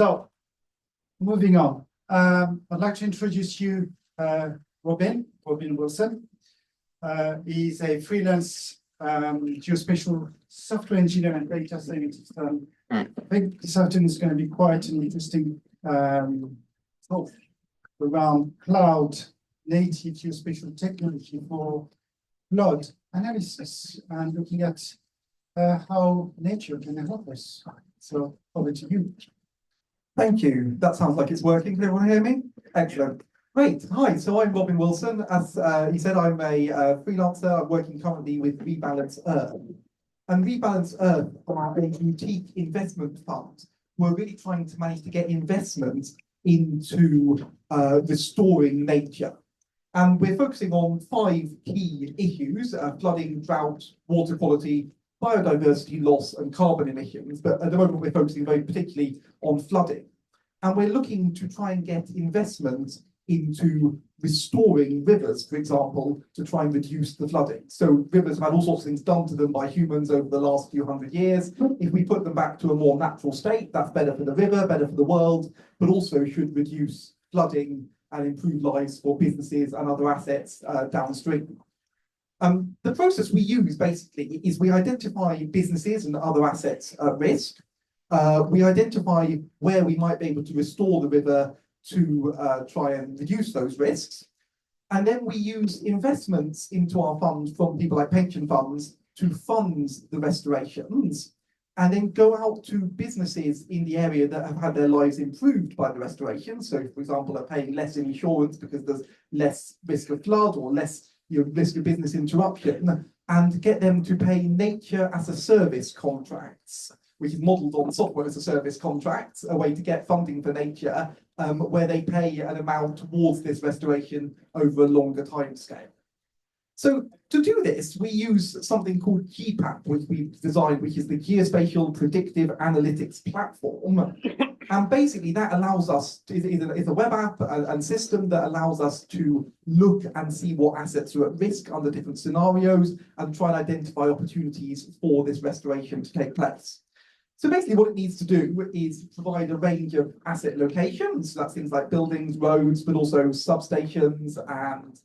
So, moving on. I'd like to introduce you Robin Wilson. He's a freelance geospatial software engineer and data scientist. I think this afternoon is going to be quite an interesting talk around cloud native geospatial technology for flood analysis and looking at how nature can help us. So over to you. Thank you. That sounds like it's working. Can everyone hear me? Excellent. Great. Hi, so I'm Robin Wilson. As he said, I'm a freelancer. I'm working currently with Rebalance Earth. And Rebalance Earth are a boutique investment fund. We're really trying to manage to get investment into restoring nature. And we're focusing on 5 key issues: flooding, drought, water quality, biodiversity loss, and carbon emissions. But at the moment, we're focusing very particularly on flooding. And we're looking to try and get investment into restoring rivers, for example, to try and reduce the flooding. So rivers have had all sorts of things done to them by humans over the last few hundred years. If we put them back to a more natural state, that's better for the river, better for the world, but also should reduce flooding and improve lives for businesses and other assets downstream. The process we use basically is we identify businesses and other assets at risk. We identify where we might be able to restore the river to try and reduce those risks. And then we use investments into our fund from people like pension funds to fund the restorations, and then go out to businesses in the area that have had their lives improved by the restoration. So, for example, are paying less in insurance because there's less risk of flood or less risk of business interruption, and get them to pay nature as a service contracts, which is modelled on software as a service contracts, a way to get funding for nature, where they pay an amount towards this restoration over a longer time scale. So to do this, we use something called GPAP, which we've designed, which is the Geospatial Predictive Analytics Platform. And basically that allows us, it's a web app and system that allows us to look and see what assets are at risk under different scenarios and try and identify opportunities for this restoration to take place. So basically what it needs to do is provide a range of asset locations. So that's things like buildings, roads, but also substations and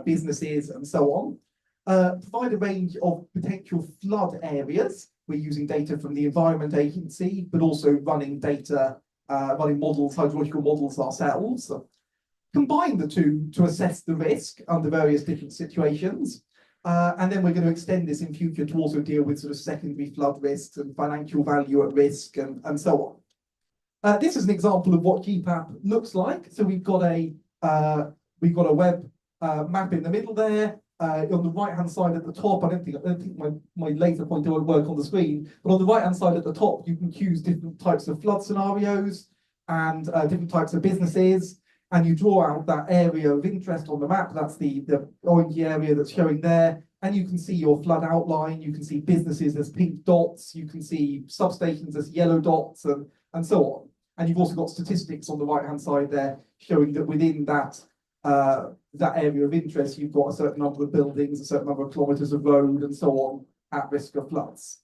businesses and so on. Provide a range of potential flood areas. We're using data from the Environment Agency, but also running data, running models, hydrological models ourselves. Combine the two to assess the risk under various different situations. And then we're going to extend this in future to also deal with sort of secondary flood risks and financial value at risk and so on. This is an example of what GPAP looks like. So we've got a web map in the middle there. On the right-hand side at the top, I don't think my laser pointer won't work on the screen, but on the right-hand side at the top, you can choose different types of flood scenarios and different types of businesses. And you draw out that area of interest on the map. That's the orangey area that's showing there. And you can see your flood outline. You can see businesses as pink dots. You can see substations as yellow dots and so on. And you've also got statistics on the right-hand side there showing that within that area of interest, you've got a certain number of buildings, a certain number of kilometres of road and so on at risk of floods.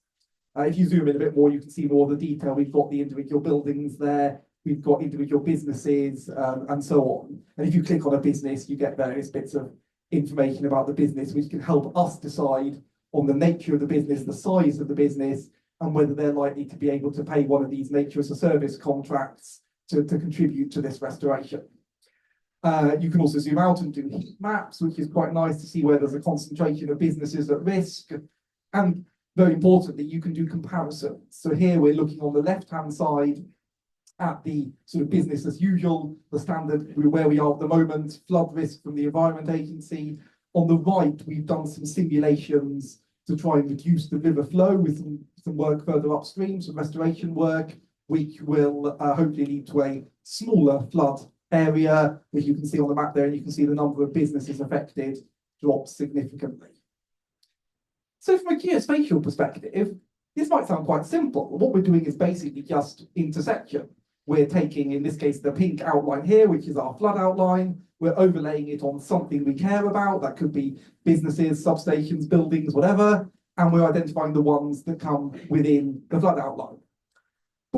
If you zoom in a bit more, you can see more of the detail. We've got the individual buildings there. We've got individual businesses and so on. And if you click on a business, you get various bits of information about the business, which can help us decide on the nature of the business, the size of the business, and whether they're likely to be able to pay one of these nature as a service contracts to contribute to this restoration. You can also zoom out and do heat maps, which is quite nice to see where there's a concentration of businesses at risk. And very importantly, you can do comparisons. So here we're looking on the left-hand side at the sort of business as usual, the standard where we are at the moment, flood risk from the Environment Agency. On the right, we've done some simulations to try and reduce the river flow with some work further upstream, some restoration work, which will hopefully lead to a smaller flood area, which you can see on the map there, and you can see the number of businesses affected drops significantly. So from a geospatial perspective, this might sound quite simple. What we're doing is basically just intersection. We're taking, in this case, the pink outline here, which is our flood outline. We're overlaying it on something we care about. That could be businesses, substations, buildings, whatever. And we're identifying the ones that come within the flood outline.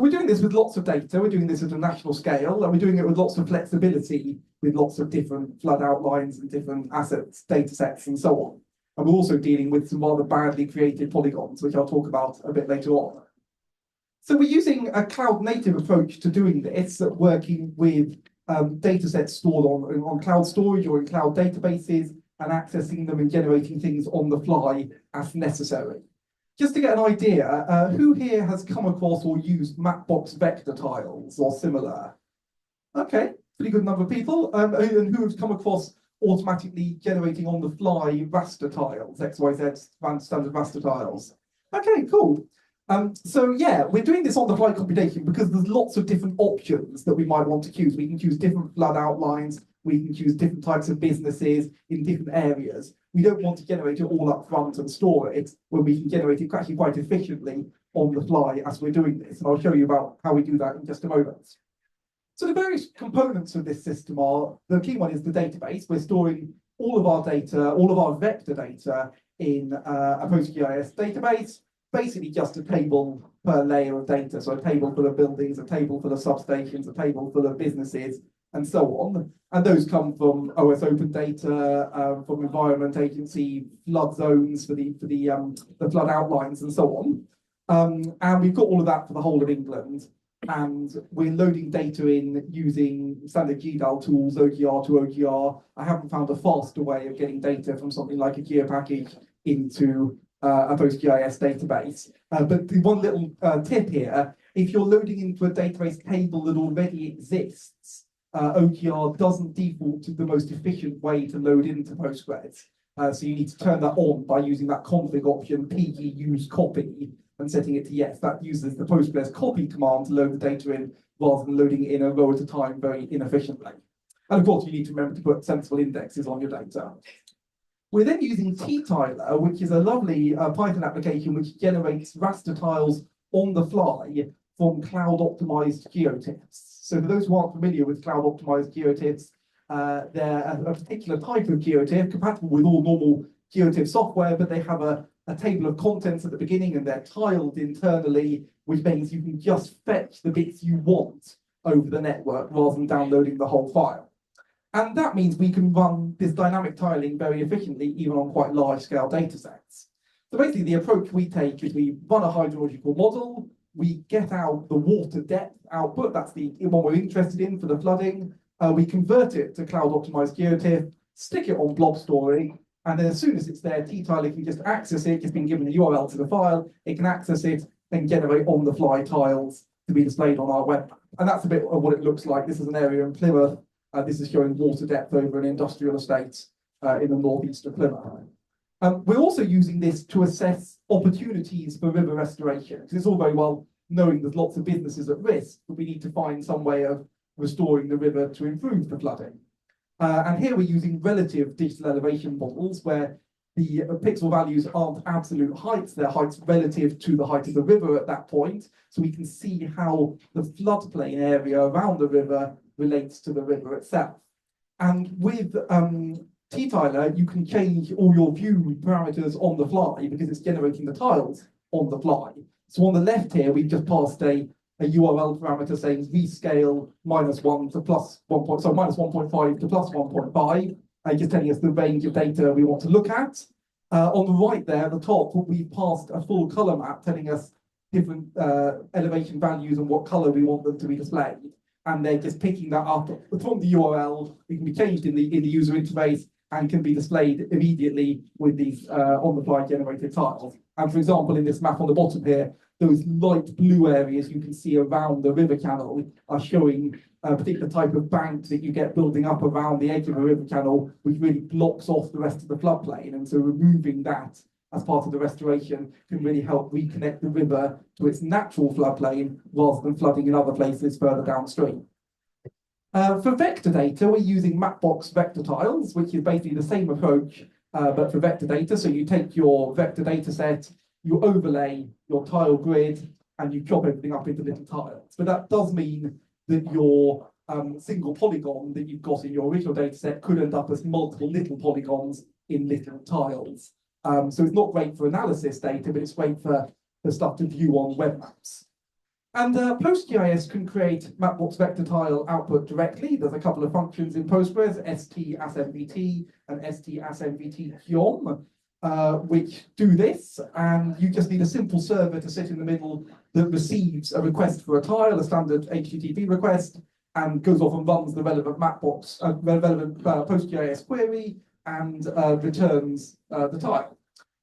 But we're doing this with lots of data, we're doing this at a national scale, and we're doing it with lots of flexibility, with lots of different flood outlines and different assets, data sets, and so on. And we're also dealing with some rather badly created polygons, which I'll talk about a bit later on. So we're using a cloud-native approach to doing this, working with data sets stored on cloud storage or in cloud databases, and accessing them and generating things on the fly as necessary. Just to get an idea, who here has come across or used Mapbox Vector Tiles or similar? Okay, pretty good number of people. And who has come across automatically generating on the fly raster tiles, XYZ standard raster tiles? Okay, cool. So yeah, we're doing this on the fly computation because there's lots of different options that we might want to choose. We can choose different flood outlines, we can choose different types of businesses in different areas. We don't want to generate it all up front and store it when we can generate it actually quite efficiently on the fly as we're doing this. And I'll show you about how we do that in just a moment. So the various components of this system are, the key one is the database. We're storing all of our data, all of our vector data in a PostGIS database, basically just a table per layer of data. So a table full of buildings, a table full of substations, a table full of businesses, and so on. And those come from OS Open data, from Environment Agency, flood zones for the flood outlines, and so on. And we've got all of that for the whole of England. And we're loading data in using standard GDAL tools, OGR to OGR. I haven't found a faster way of getting data from something like a GeoPackage into a PostGIS database. But the one little tip here, if you're loading into a database table that already exists, OGR doesn't default to the most efficient way to load into Postgres. So you need to turn that on by using that config option, pg use copy, and setting it to yes. That uses the Postgres copy command to load the data in rather than loading it in a row at a time very inefficiently. And of course, you need to remember to put sensible indexes on your data. We're then using Titiler, which is a lovely Python application which generates raster tiles on the fly from cloud-optimized GeoTIFFs. So for those who aren't familiar with cloud-optimized GeoTIFFs, they're a particular type of GeoTIFF, compatible with all normal GeoTIFF software, but they have a table of contents at the beginning and they're tiled internally, which means you can just fetch the bits you want over the network rather than downloading the whole file. And that means we can run this dynamic tiling very efficiently, even on quite large scale data sets. So basically the approach we take is we run a hydrological model, we get out the water depth output, that's the one we're interested in for the flooding, we convert it to cloud optimized GeoTIFF, stick it on blob storing, and then as soon as it's there, Titiler can just access it, just been given the URL to the file, it can access it and generate on the fly tiles to be displayed on our web. And that's a bit of what it looks like. This is an area in Plymouth. This is showing water depth over an industrial estate in the northeast of Plymouth. We're also using this to assess opportunities for river restoration, because it's all very well knowing there's lots of businesses at risk, but we need to find some way of restoring the river to improve the flooding. And here we're using relative digital elevation models where the pixel values aren't absolute heights, they're heights relative to the height of the river at that point. So we can see how the floodplain area around the river relates to the river itself. And with Titiler, you can change all your view parameters on the fly because it's generating the tiles on the fly. So on the left here, we've just passed a URL parameter saying rescale -1 to +1, so -1.5 to +1.5, just telling us the range of data we want to look at. On the right there, at the top, we passed a full color map telling us different elevation values and what color we want them to be displayed. And they're just picking that up from the URL. It can be changed in the user interface and can be displayed immediately with these on-the-fly generated tiles. And for example, in this map on the bottom here, those light blue areas you can see around the river channel are showing a particular type of bank that you get building up around the edge of a river channel, which really blocks off the rest of the floodplain. And so removing that as part of the restoration can really help reconnect the river to its natural floodplain rather than flooding in other places further downstream. For vector data, we're using Mapbox Vector Tiles, which is basically the same approach, but for vector data. So you take your vector data set, you overlay your tile grid, and you chop everything up into little tiles. But that does mean that your single polygon that you've got in your original data set could end up as multiple little polygons in little tiles. So it's not great for analysis data, but it's great for stuff to view on web maps. And PostGIS can create Mapbox Vector Tile output directly. There's a couple of functions in Postgres, st-asmvt and st-asmvt-geom, which do this. And you just need a simple server to sit in the middle that receives a request for a tile, a standard HTTP request, and goes off and runs the relevant PostGIS query and returns the tile.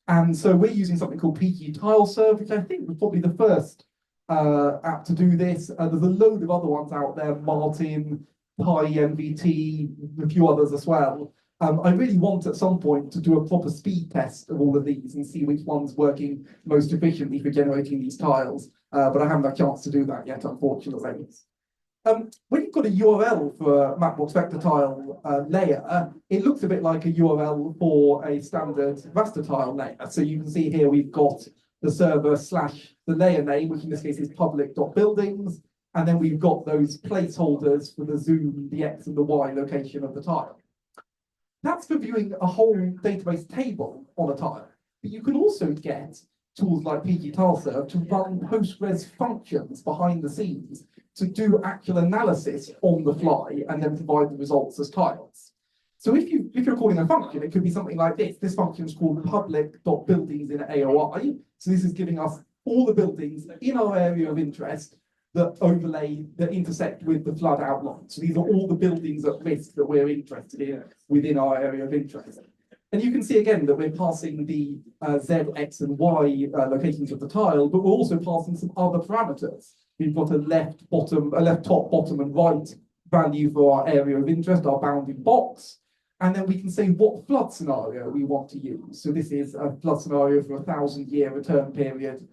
And so we're using something called PG Tile Serve, which I think was probably the first app to do this. There's a load of other ones out there, Martin, PyMVT, a few others as well. I really want at some point to do a proper speed test of all of these and see which one's working most efficiently for generating these tiles, but I haven't had a chance to do that yet, unfortunately. When you've got a URL for a Mapbox Vector Tile layer, it looks a bit like a URL for a standard raster tile layer. So you can see here we've got the server / the layer name, which in this case is public.buildings, and then we've got those placeholders for the zoom, the X and the Y location of the tile. That's for viewing a whole database table on a tile, but you can also get tools like PG Tile Serve to run Postgres functions behind the scenes to do actual analysis on the fly and then provide the results as tiles. So if you're calling a function, it could be something like this. This function is called public.buildings in AOI. So this is giving us all the buildings in our area of interest that intersect with the flood outline. So these are all the buildings at risk that we're interested in within our area of interest. And you can see again that we're passing the Z, X, and Y locations of the tile, but we're also passing some other parameters. We've got a left top, bottom, and right value for our area of interest, our bounding box. And then we can say what flood scenario we want to use. So this is a flood scenario for a 1,000-year return period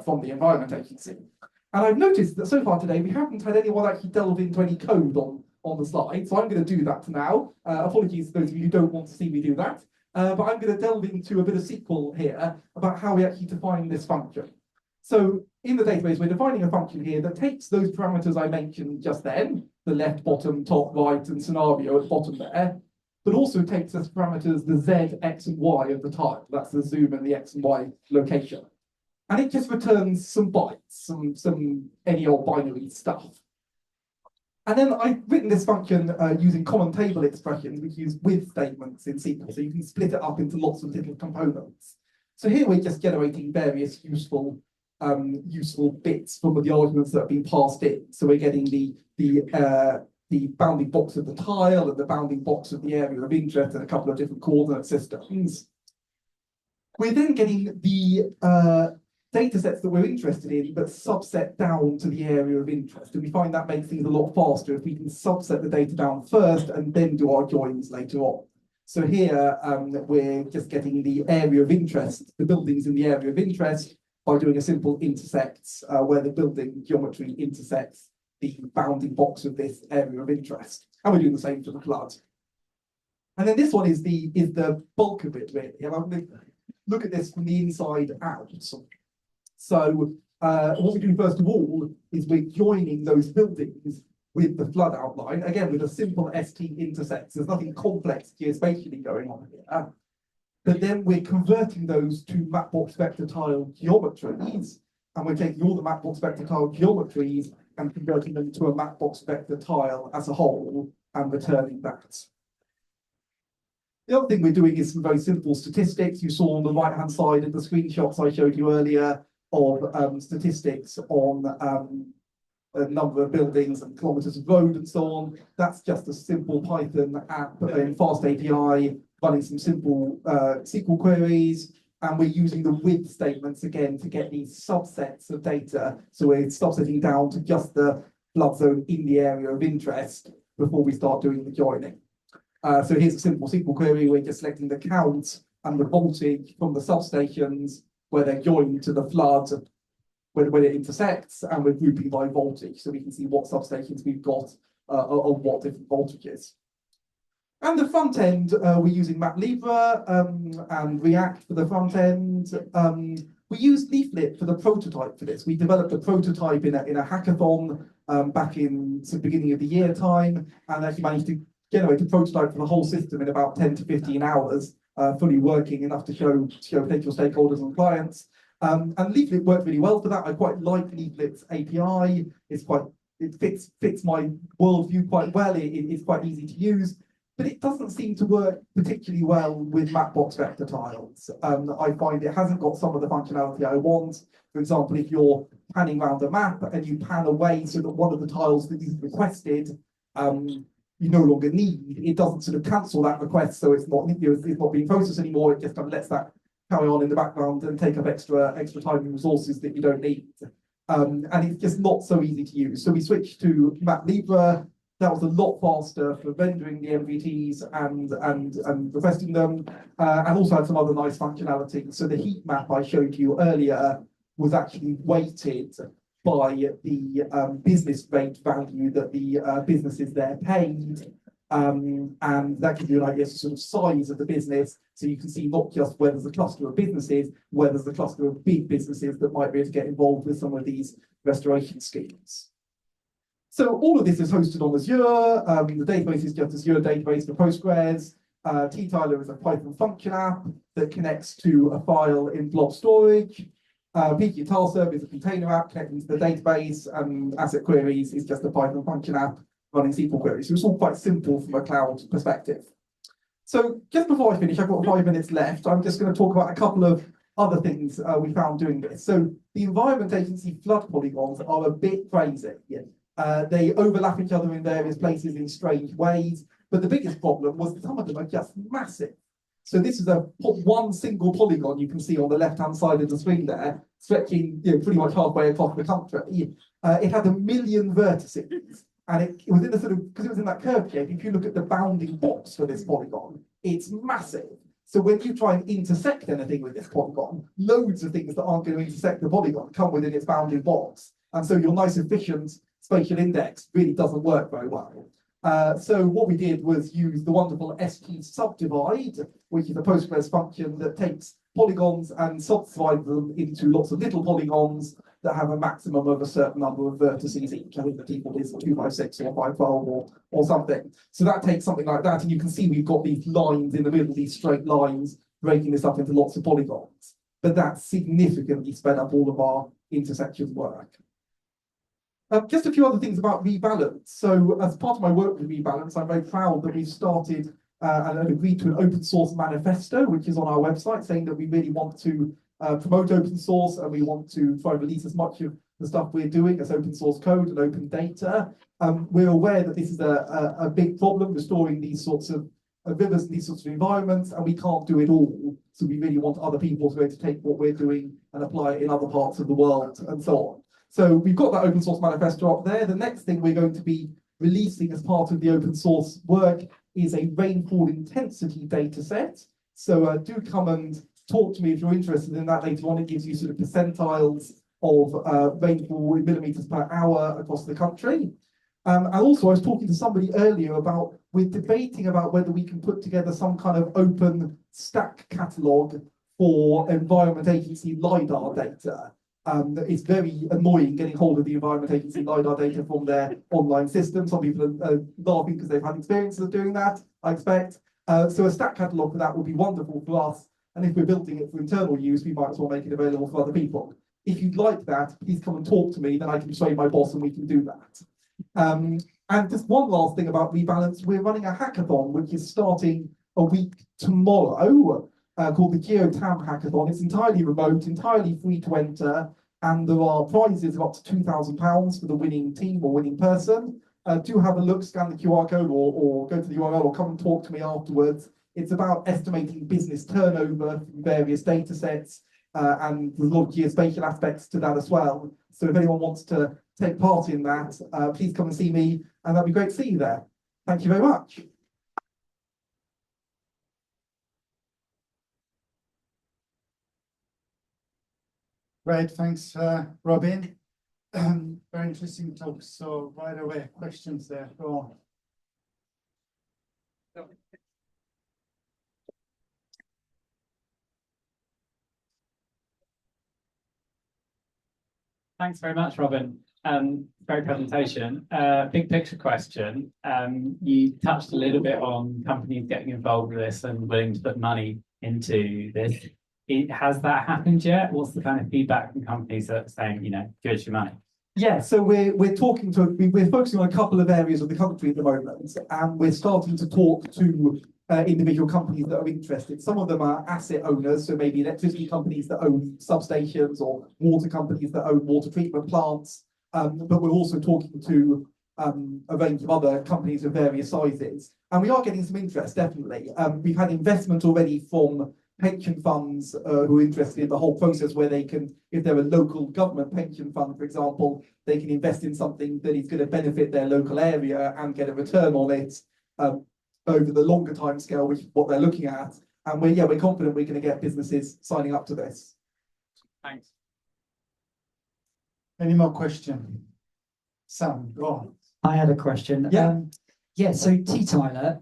from the Environment Agency. And I've noticed that so far today, we haven't had anyone actually delve into any code on the slide. So I'm going to do that now. Apologies to those of you who don't want to see me do that. But I'm going to delve into a bit of SQL here about how we actually define this function. So in the database, we're defining a function here that takes those parameters I mentioned just then, the left, bottom, top, right, and scenario at the bottom there, but also takes as parameters the Z, X, and Y of the tile. That's the zoom and the X and Y location. And it just returns some bytes, some any old binary stuff. And then I've written this function using common table expressions, which use with statements in SQL. So you can split it up into lots of little components. So here we're just generating various useful bits from the arguments that have been passed in. So we're getting the bounding box of the tile and the bounding box of the area of interest and a couple of different coordinate systems. We're then getting the data sets that we're interested in, but subset down to the area of interest. And we find that makes things a lot faster if we can subset the data down first and then do our joins later on. So here we're just getting the area of interest, the buildings in the area of interest, by doing a simple intersects where the building geometry intersects the bounding box of this area of interest. And we're doing the same for the flood. And then this one is the bulk of it, really. And I'm going to look at this from the inside out. So what we do first of all is we're joining those buildings with the flood outline, again with a simple ST intersects. There's nothing complex geospatially going on here. But then we're converting those to Mapbox Vector Tile geometries, and we're taking all the Mapbox Vector Tile geometries and converting them to a Mapbox Vector Tile as a whole and returning that. The other thing we're doing is some very simple statistics. You saw on the right-hand side of the screenshots I showed you earlier of statistics on a number of buildings and kilometers of road and so on. That's just a simple Python app in Fast API running some simple SQL queries. And we're using the with statements again to get these subsets of data. So we're subsetting down to just the flood zone in the area of interest before we start doing the joining. So here's a simple SQL query. We're just selecting the count and the voltage from the substations where they're joined to the flood, when it intersects, and we're grouping by voltage, so we can see what substations we've got of what different voltages. And the front end, we're using MapLibra and React for the front end. We used Leaflet for the prototype for this. We developed a prototype in a hackathon back in the beginning of the year time, and actually managed to generate a prototype for the whole system in about 10 to 15 hours, fully working enough to show potential stakeholders and clients. And Leaflet worked really well for that. I quite like Leaflet's API. It fits my worldview quite well. It's quite easy to use, but it doesn't seem to work particularly well with Mapbox Vector Tiles. I find it hasn't got some of the functionality I want. For example, if you're panning around a map and you pan away so that one of the tiles that you've requested you no longer need, it doesn't sort of cancel that request, so it's not being processed anymore. It just kind of lets that carry on in the background and take up extra time and resources that you don't need. And it's just not so easy to use. So we switched to MapLibra. That was a lot faster for rendering the MVTs and requesting them, and also had some other nice functionality. So the heat map I showed you earlier was actually weighted by the business rate value that the businesses there paid. And that gives you an idea of sort of size of the business. So you can see not just where there's a cluster of businesses, where there's a cluster of big businesses that might be able to get involved with some of these restoration schemes. So all of this is hosted on Azure. The database is just Azure database for Postgres. Titiler is a Python function app that connects to a file in blob storage. PG Tile Server is a container app connecting to the database, and Asset Queries is just a Python function app running SQL queries. So it's all quite simple from a cloud perspective. So just before I finish, I've got 5 minutes left. I'm just going to talk about a couple of other things we found doing this. So the Environment Agency flood polygons are a bit crazy. They overlap each other in various places in strange ways, but the biggest problem was that some of them are just massive. So this is one single polygon you can see on the left-hand side of the screen there, stretching pretty much halfway across the country. It had 1 million vertices, and it was in the sort of, because it was in that curve shape, if you look at the bounding box for this polygon, it's massive. So when you try and intersect anything with this polygon, loads of things that aren't going to intersect the polygon come within its bounding box. And so your nice efficient spatial index really doesn't work very well. So what we did was use the wonderful ST subdivide, which is a Postgres function that takes polygons and subdivides them into lots of little polygons that have a maximum of a certain number of vertices each. I think the default is 256 or 512 or something. So that takes something like that, and you can see we've got these lines in the middle, these straight lines, breaking this up into lots of polygons. But that significantly sped up all of our intersection work. Just a few other things about Rebalance. So as part of my work with Rebalance, I'm very proud that we've started and agreed to an open source manifesto, which is on our website, saying that we really want to promote open source, and we want to try and release as much of the stuff we're doing as open source code and open data. We're aware that this is a big problem, restoring these sorts of rivers and these sorts of environments, and we can't do it all. So we really want other people to be able to take what we're doing and apply it in other parts of the world and so on. So we've got that open source manifesto up there. The next thing we're going to be releasing as part of the open source work is a rainfall intensity data set. So do come and talk to me if you're interested in that later on. It gives you sort of percentiles of rainfall in millimeters per hour across the country. And also I was talking to somebody earlier about, we're debating about whether we can put together some kind of open stack catalog for Environment Agency LiDAR data. It's very annoying getting hold of the Environment Agency LiDAR data from their online system. Some people are laughing because they've had experiences of doing that, I expect. So a stack catalogue for that would be wonderful for us. And if we're building it for internal use, we might as well make it available for other people. If you'd like that, please come and talk to me, then I can persuade my boss and we can do that. And just one last thing about Rebalance, we're running a hackathon, which is starting a week tomorrow. Called the GeoTAM Hackathon. It's entirely remote, entirely free to enter, and there are prizes of up to £2,000 for the winning team or winning person. Do have a look, scan the QR code or go to the URL or come and talk to me afterwards. It's about estimating business turnover from various data sets, and there's a lot of geospatial aspects to that as well. So if anyone wants to take part in that, please come and see me, and that'd be great to see you there. Thank you very much. Great, thanks, Robin. Very interesting talk. So right away, questions there. Go on. Thanks very much, Robin. Great presentation. Big picture question. You touched a little bit on companies getting involved with this and willing to put money into this. has that happened yet? What's the kind of feedback from companies that are saying, give us your money? Yeah, so we're focusing on a couple of areas of the country at the moment, and we're starting to talk to individual companies that are interested. Some of them are asset owners, so maybe electricity companies that own substations or water companies that own water treatment plants. But we're also talking to a range of other companies of various sizes, and we are getting some interest, definitely. We've had investment already from pension funds who are interested in the whole process, where they can, if they're a local government pension fund, for example, they can invest in something that is going to benefit their local area and get a return on it over the longer time scale, which is what they're looking at. And we're confident we're going to get businesses signing up to this. Thanks. Any more questions? Sam, go on. I had a question. Yeah. So Titiler,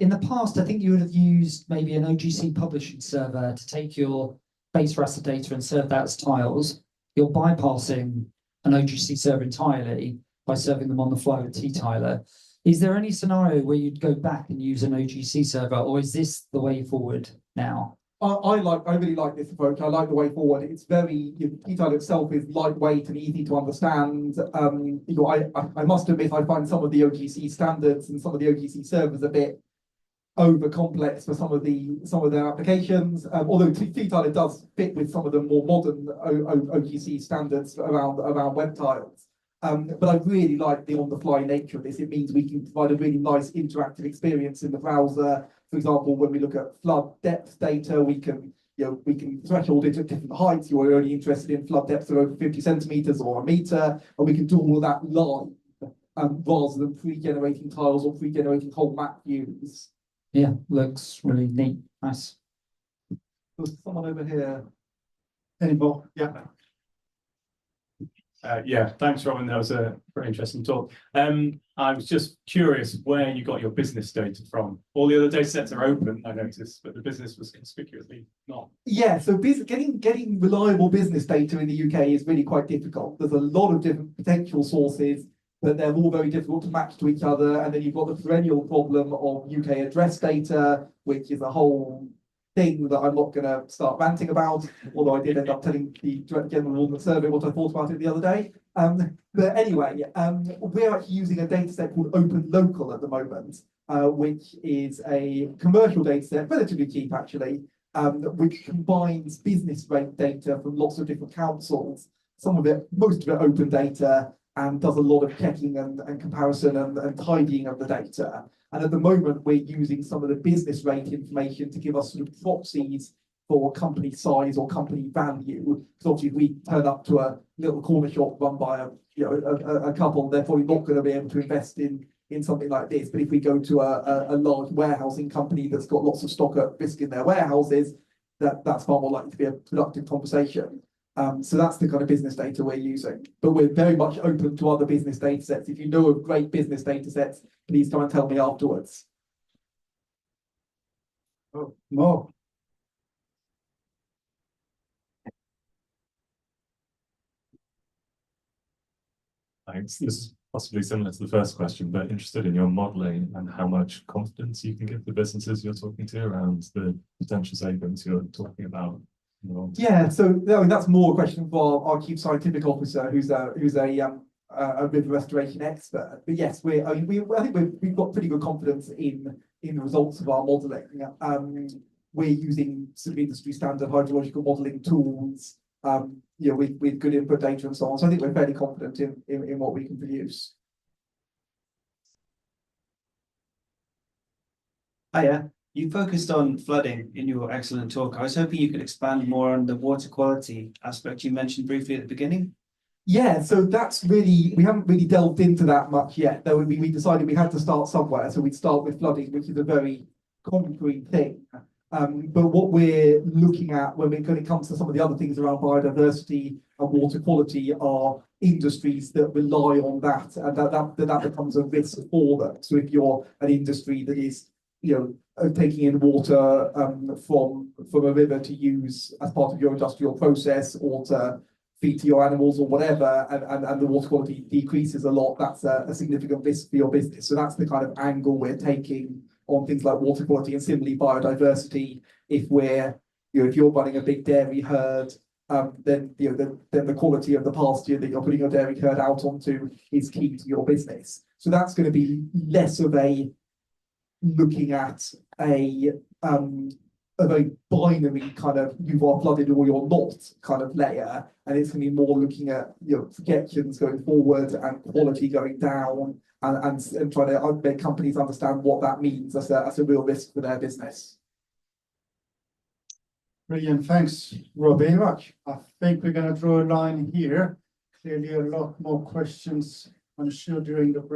in the past, I think you would have used maybe an OGC publishing server to take your base raster data and serve that as tiles. You're bypassing an OGC server entirely by serving them on the fly with Titiler. Is there any scenario where you'd go back and use an OGC server, or is this the way forward now? I really like this approach. I like the way forward. It's very, Titiler itself is lightweight and easy to understand. I must admit, I find some of the OGC standards and some of the OGC servers a bit over complex for some of their applications. Although Titiler does fit with some of the more modern OGC standards around web tiles. But I really like the on-the-fly nature of this. It means we can provide a really nice interactive experience in the browser. For example, when we look at flood depth data, we can threshold it at different heights. You're only interested in flood depths of over 50 centimeters or a meter, and we can do all of that live, rather than pre-generating tiles or pre-generating whole map views. Yeah, looks really neat. Nice. There's someone over here. Any more? Yeah. Yeah, thanks, Robin. That was a very interesting talk. I was just curious where you got your business data from. All the other data sets are open, I noticed, but the business was conspicuously not. Yeah, so getting reliable business data in the UK is really quite difficult. There's a lot of different potential sources, but they're all very difficult to match to each other. And then you've got the perennial problem of UK address data, which is a whole thing that I'm not going to start ranting about, although I did end up telling the General Ordnance Survey what I thought about it the other day. But anyway, we're actually using a data set called Open Local at the moment, which is a commercial data set, relatively cheap actually, which combines business rate data from lots of different councils, most of it open data, and does a lot of checking and comparison and tidying of the data. And at the moment, we're using some of the business rate information to give us sort of proxies for company size or company value. Because obviously, if we turn up to a little corner shop run by a couple, they're probably not going to be able to invest in something like this. But if we go to a large warehousing company that's got lots of stock at risk in their warehouses, that's far more likely to be a productive conversation. So that's the kind of business data we're using. But we're very much open to other business data sets. If you know of great business data sets, please come and tell me afterwards. Oh, more. Thanks. This is possibly similar to the first question, but interested in your modeling and how much confidence you can give the businesses you're talking to around the potential savings you're talking about. Yeah, so that's more a question for our chief scientific officer, who's a river restoration expert. But yes, I think we've got pretty good confidence in the results of our modelling. We're using sort of industry standard hydrological modelling tools, with good input data and so on. So I think we're fairly confident in what we can produce. Hiya. You focused on flooding in your excellent talk. I was hoping you could expand more on the water quality aspect you mentioned briefly at the beginning. Yeah, so we haven't really delved into that much yet, though we decided we had to start somewhere. So we'd start with flooding, which is a very concrete thing. But what we're looking at when it comes to some of the other things around biodiversity and water quality are industries that rely on that, and that becomes a risk for them. So if you're an industry that is taking in water from a river to use as part of your industrial process or to feed to your animals or whatever, and the water quality decreases a lot, that's a significant risk for your business. So that's the kind of angle we're taking on things like water quality, and similarly biodiversity. If we're if you're running a big dairy herd, then then the quality of the pasture that you're putting your dairy herd out onto is key to your business. So that's going to be less of a looking at a very binary kind of you are flooded or you're not kind of layer, and it's going to be more looking at projections going forward and quality going down, and trying to make companies understand what that means as a real risk for their business. Brilliant, thanks, Robin. I think we're going to draw a line here. Clearly, a lot more questions, I'm sure, during the break.